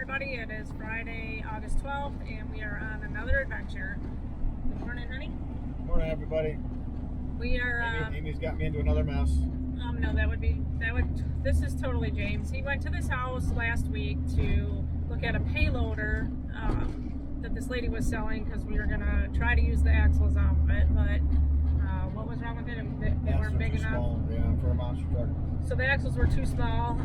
everybody. It is Friday, August 12th, and we are on another adventure. Good morning, honey. Morning, everybody. We are. Amy's got me into another mess. No, this is totally James. He went to this house last week to look at a payloader that this lady was selling because we were gonna try to use the axles off of it, but what was wrong with it? They weren't big enough. Small, yeah, for a monster truck. So the axles were too small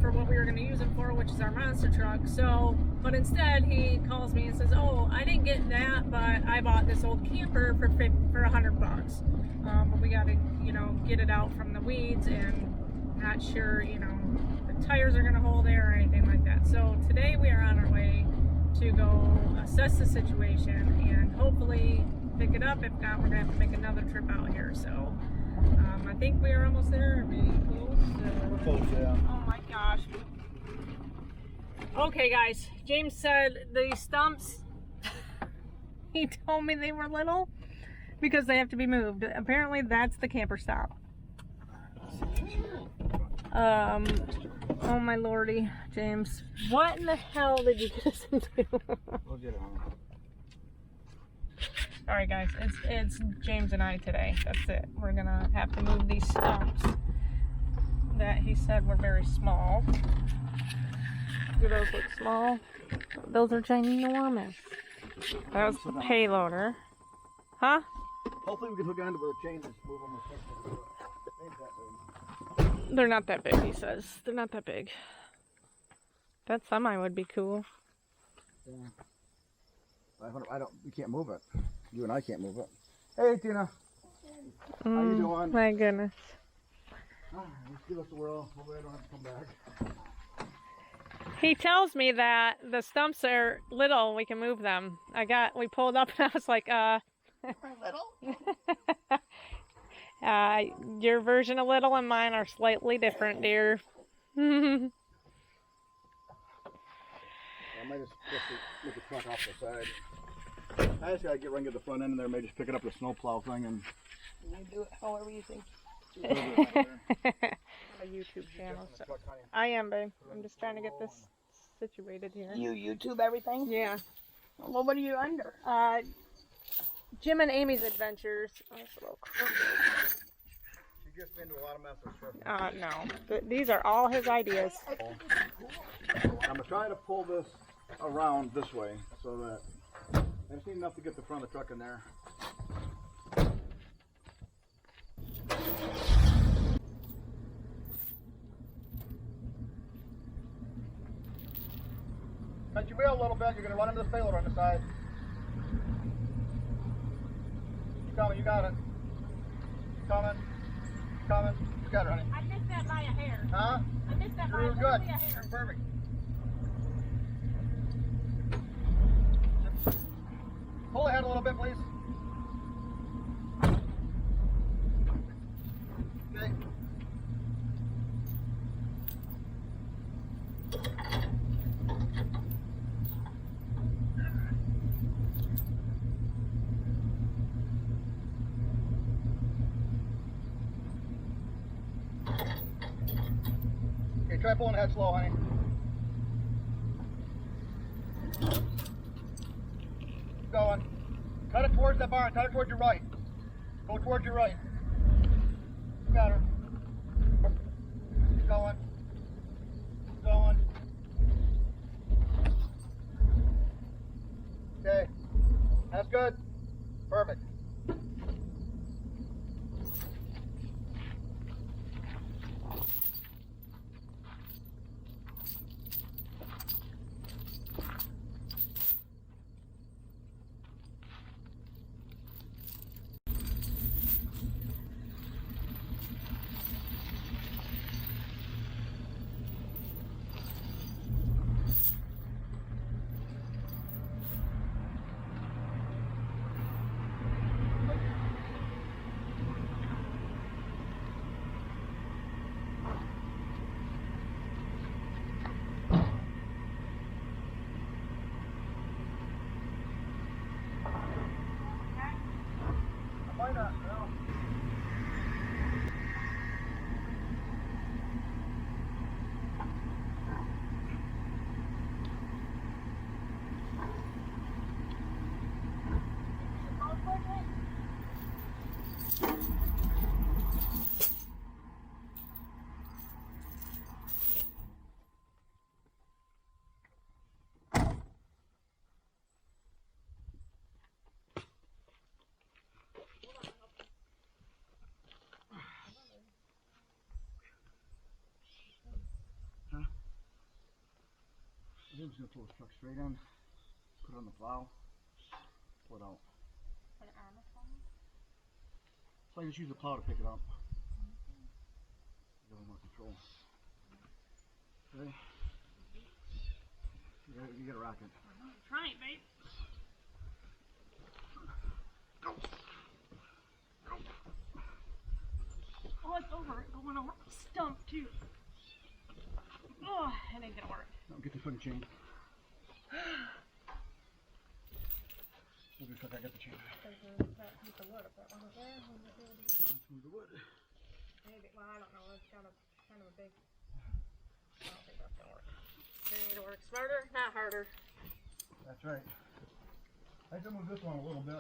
for what we were going to use them for, which is our monster truck. So, but instead he calls me and says, "Oh, I didn't get that, but I bought this old camper for $100. But we got to, get it out from the weeds, and not sure, the tires are going to hold there or anything like that." So today we are on our way to go assess the situation and hopefully pick it up. If not, we're going to have to make another trip out here. So I think we are almost there. Are we close? We're close, yeah. Oh my gosh. Okay, guys. James said the stumps, he told me they were little because they have to be moved. Apparently that's the camper stop. Oh my lordy, James. What in the hell did you get us into? We'll get it on. Alright guys, it's James and I today. That's it. We're gonna have to move these stumps that he said were very small. Do those look small? Those are ginormous. That was the payloader. Huh? Hopefully we can hook onto the chains and move them. They're not that big, he says. They're not that big. That semi would be cool. Yeah. We can't move it. You and I can't move it. Hey, Tina. How you doing? My goodness. Let's give us a whirl. Hopefully I don't have to come back. He tells me that the stumps are little, we can move them. We pulled up and I was like, Little? your version of little and mine are slightly different, dear. I might just look the truck off the side. I just gotta get the front end in there, maybe just pick it up the snowplow thing and You do it however you think. a YouTube channel. So. I am, babe. I'm just trying to get this situated here. You YouTube everything? Yeah. Well, what are you under? Jim and Amy's Adventures. Oh, it's a little crooked. She gets me into a lot of messes. No. These are all his ideas. I'm gonna try to pull this around this way so that I just need enough to get the front of the truck in there. Cut your wheel a little bit, you're going to run into this payloader on the side. You got it. Coming. You got it, honey. I missed that by a hair. Huh? I missed that by You're good. a hair. You're perfect. Pull ahead a little bit, please. Okay. Okay, try pulling ahead slow, honey. Keep going. Cut it towards that barn. Cut it towards your right. Go towards your right. You got her. Keep going. Keep going. Okay. That's good. Perfect. I'm just gonna pull this truck straight in, put it on the plow, pull it out. Put it on the phone. So I just use the plow to pick it up. A little more control. Okay. You gotta rock it. I'm trying, babe. Oh, it's over. Going over the stump too. Oh, it ain't gonna work. No, get the fucking chain. Maybe I got the chain. That piece of wood up there. Over there. Let's move the wood. Maybe. Well, I don't know. It's got a kind of a big. I don't think that's gonna work. They need to work smarter, not harder. That's right. I have to move this one a little bit.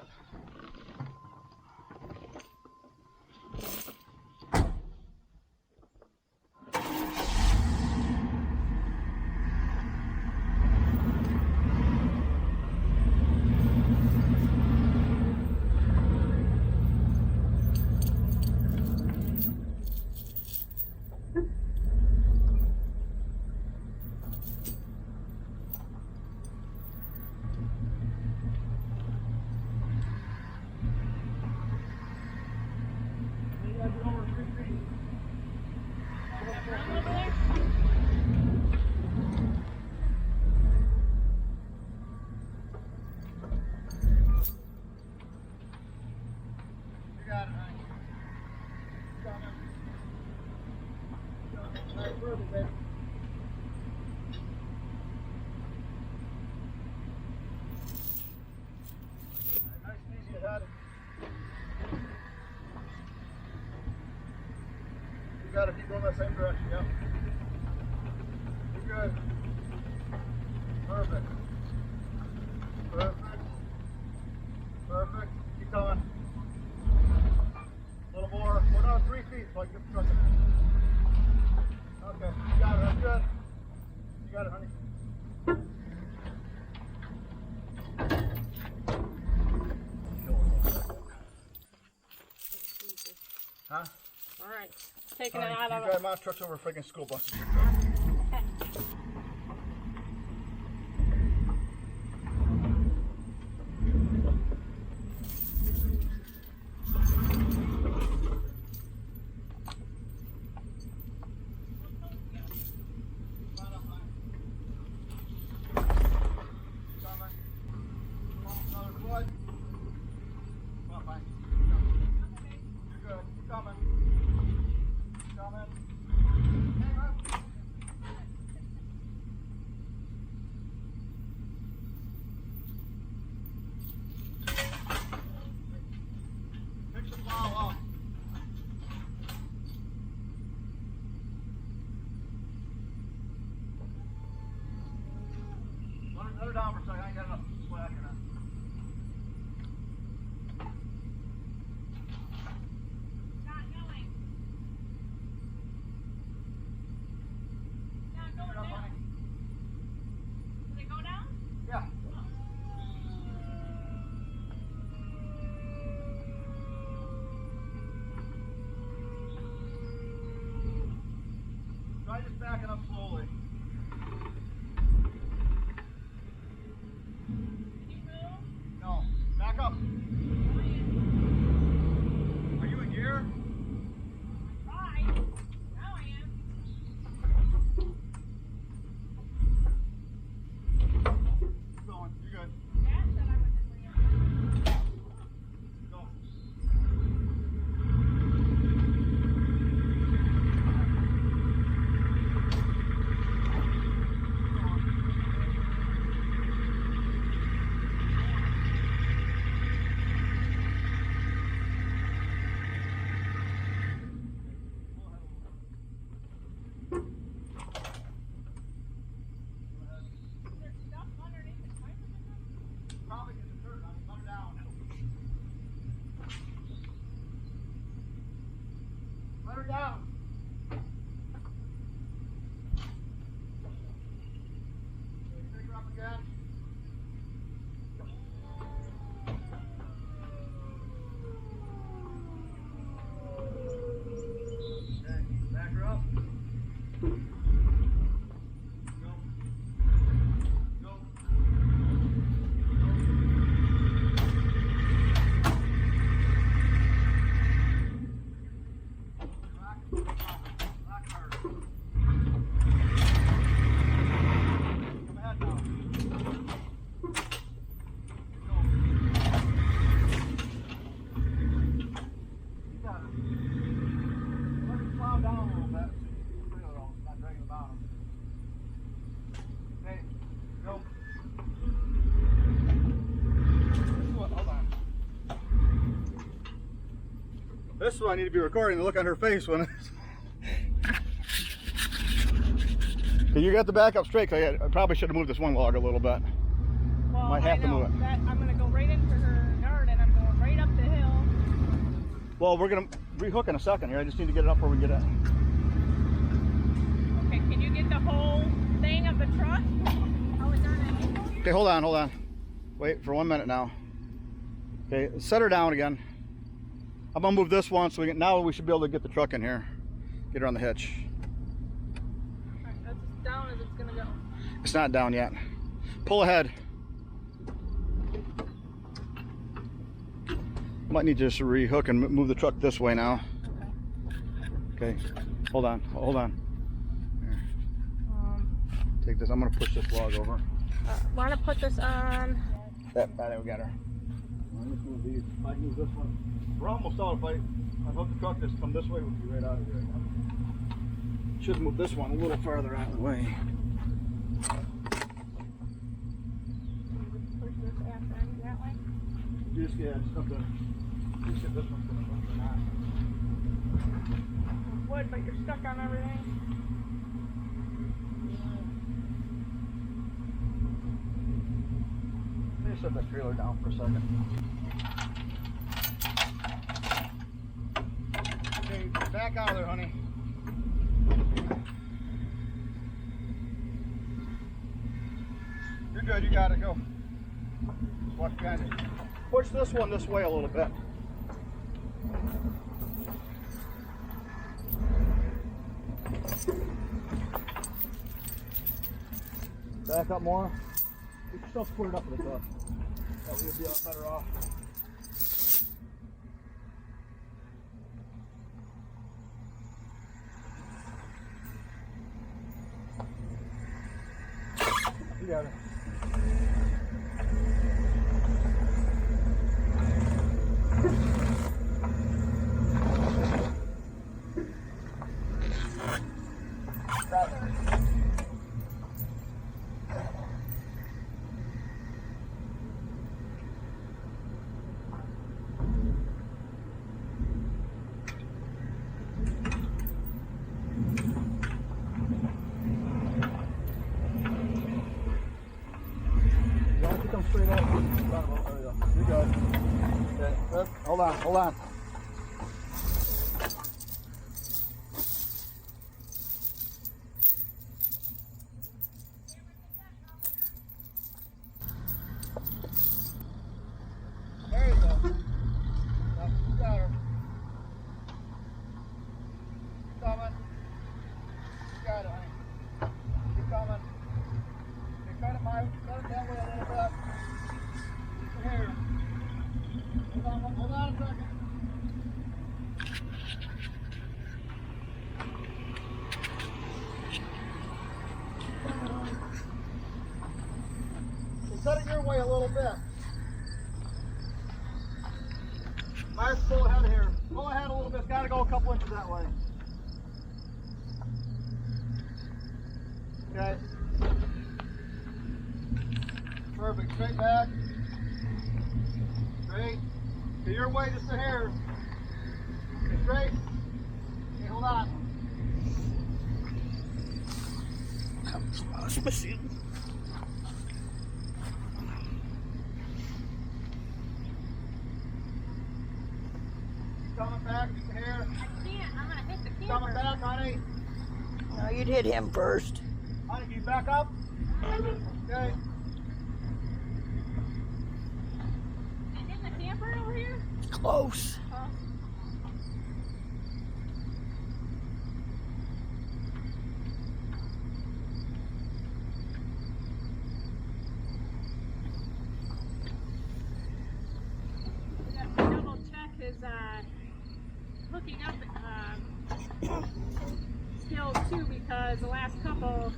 You got it, honey. You got it. You got it. Nice further, baby. Nice and easy ahead. You gotta keep going that same direction, yep. You're good. Perfect. Perfect. Perfect. Keep going. A little more. We're down 3 feet so I can get the truck in. Okay, you got it. That's good. You got it, honey. Huh? Alright. Taking Honey, it out you of drive it. my trucks over freaking school buses. Let her down for a second. I ain't got enough slack in it. Not going. Not going Get up, down. honey. Did it go down? Yeah. Try just backing up slowly. Can you move? No. Back up. Oh, yeah. Are you in gear? Try. Now I am. Keep going. You're good. Dad said I was in Leah. Go. is what I need to be recording. The look on her face when. Okay, you got the back up straight. 'Cause I probably should have moved this one log a little bit. Well, Might have I to know move it. that I'm gonna go right into her yard and I'm going right up the hill. Well, we're gonna rehook in a second here. I just need to get it up where we get it. Okay, can you get the whole thing of the truck? How is that an angle here? Okay, hold on. Wait for 1 minute now. Okay, set her down again. I'm gonna move this one so now we should be able to get the truck in here. Get her on the hitch. Alright, that's as down as it's gonna go. It's not down yet. Pull ahead. Might need to just rehook and move the truck this way now. Okay, hold on. Here. Take this. I'm gonna push this log over. Want to put this on? That we got her. Let's move these. I can use this one. We're almost out. If I hook the truck, just come this way, we'll be right out of here. Should move this one a little farther out of the way. Push this after end that way. Just have to. Just get this one from the front. Wood, but you're stuck on everything. Let me set that trailer down for a second. Okay, back out of there, honey. You're good, you got it, go. Just watch behind you. Push this one this way a little bit. Back up more. You can still put it up at the top. That way you'll be a lot better off. You got it. Come straight up. There we go. You good. Okay. Good. Hold on. There you go. Yep, you got her. Keep coming. You got it, honey. Keep coming. Okay, cut it that way a little bit. Here. Hold on a second. So set it your way a little bit. Nice, pull ahead of here. Pull ahead a little bit. It's got to go a couple inches that way. Okay. Perfect. Straight back. Straight. To your way, just a hair. Okay, straight. Okay, hold on. Coming back, just a hair. I can't. I'm gonna hit the Coming camera. back, honey. No, you'd hit him first. Honey, can you back up? Okay. And in the camper over here? Close. Double check his hooking up skills too, because the last couple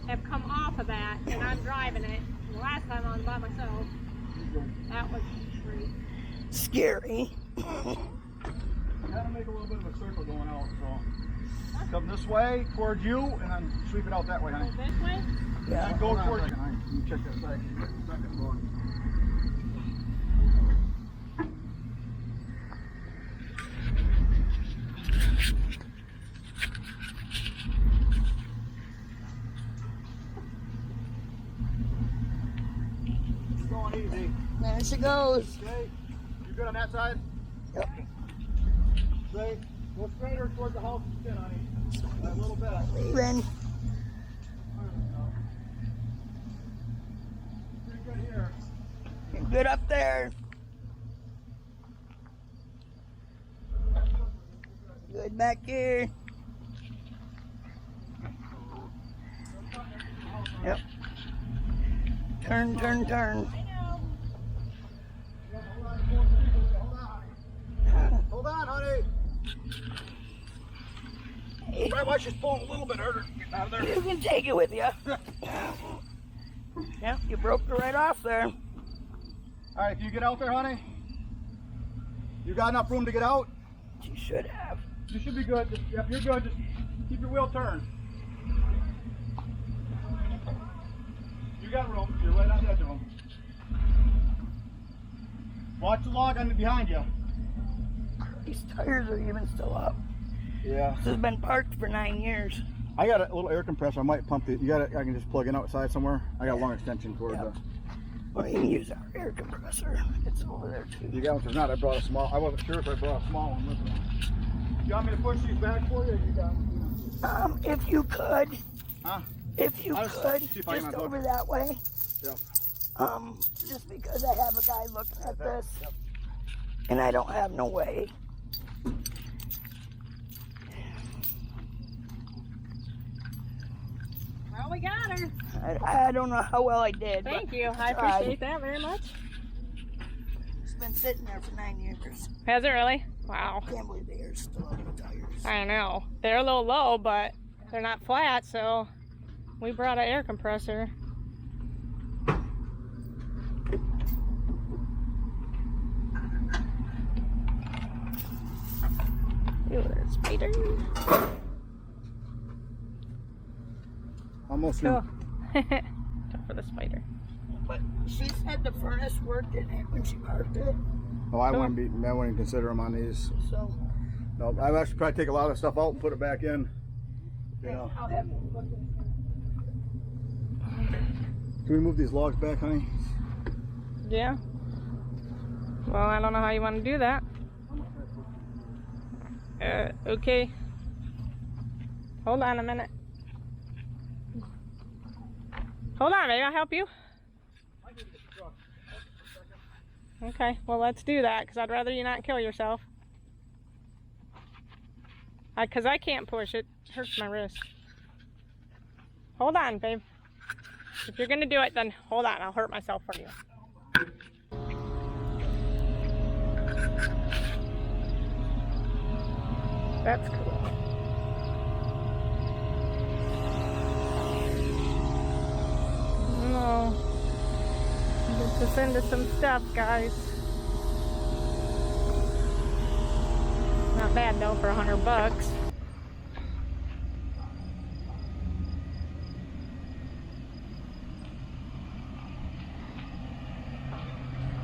have come off of that and I'm driving it. And the last time I was by myself, that was great. Scary. Gotta make a little bit of a circle going out, so come this way towards you and then sweep it out that way, honey. Go this way? Yeah. Go towards you. You check that side. Second floor. Easy. There she goes. Okay. You good on that side? Yep. Straight. Go straighter towards the house and spin, honey. A little bit. Leaving. Pretty good here. You're good up there. Good back here. Yep. Turn, turn, turn. Hold on, honey. Hey, Right, watch, she's pulling a little bit harder. Get out of there. you can take it with you. Yep, you broke her right off there. All right, if you get out there, honey, you got enough room to get out? She should have. You should be good. Yep, you're good. Just keep your wheel turned. You got room. You're right on the edge of them. Watch the log on behind you. These tires are even still up. Yeah. This has been parked for 9 years. I got a little air compressor. I might pump it. You got it. I can just plug it outside somewhere. I got a long extension cord. Yeah. Or you can use our air compressor. It's over there too. You got one? If not, I brought a small. I wasn't sure if I brought a small one with me. You want me to push these back for you? Or you got? If you could. Huh? If you I'll just could, see if I can just unhook over it. that way. Yeah. Just because I have a guy looking at this, and I don't have no way. Well, we got her. I don't know how well I did. but Thank you. I tried. appreciate that very much. It's been sitting there for 9 years. Has it really? Wow. Can't believe they are still on the tires. I know. They're a little low, but they're not flat, so we brought an air compressor. Ooh, there's spider. Almost Cool. here. Go for the spider. But she said the furnace worked in it when she parked it. Oh, I wouldn't consider them on these. So, No, I've actually probably take a lot of the stuff out and put it back in. You know. I'll have them look Can we move these logs back, honey? Yeah. Well, I don't know how you want to do that. Okay. Hold on a minute. Hold on, babe. I'll help you. Okay. Well, let's do that, because I'd rather you not kill yourself. Because I can't push it. It hurts my wrist. Hold on, babe. If you're going to do it, then hold on. I'll hurt myself for you. That's cool. No. Gets us into some stuff, guys. Not bad though for $100.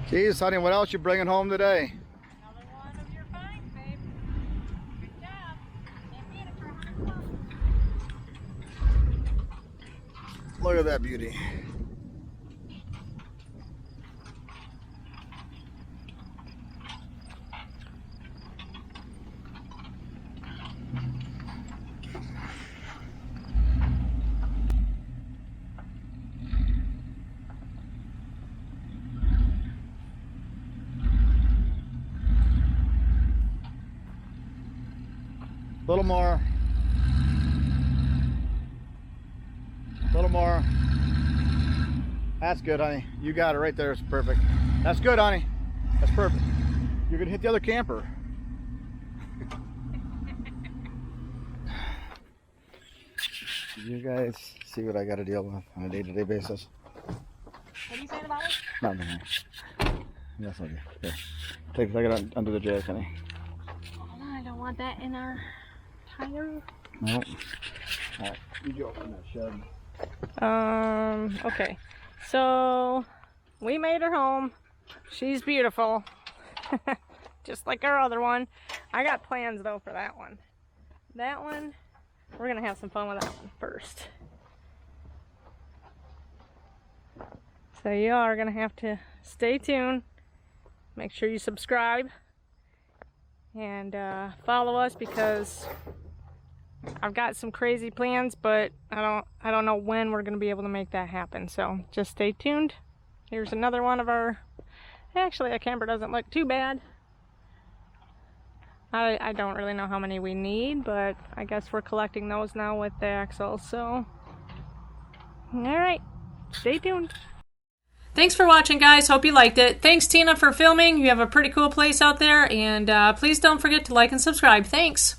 Jeez, honey, what else you bringing home today? Another one of your finds, babe. Good job. Can't beat it for $100. Look at that beauty. Little more. Little more. That's good, honey. You got it right there. It's perfect. That's good, honey. That's perfect. You're gonna hit the other camper. You guys see what I got to deal with on a day-to-day basis. What are you saying about it? Nothing. That's okay. Here. Take it under the jack, honey. Oh, I don't want that in our tire. Nope. Alright, you go open that shed. Okay. So we made her home. She's beautiful. Just like our other one. I got plans though for that one. That one, we're gonna have some fun with that one first. So you are gonna have to stay tuned. Make sure you subscribe and follow us, because I've got some crazy plans, but I don't know when we're going to be able to make that happen. So just stay tuned. Here's another one of our, actually a camper doesn't look too bad. I don't really know how many we need, but I guess we're collecting those now with the axles. So alright, stay tuned. Thanks for watching, guys. Hope you liked it. Thanks, Tina, for filming. You have a pretty cool place out there, and please don't forget to like and subscribe. Thanks.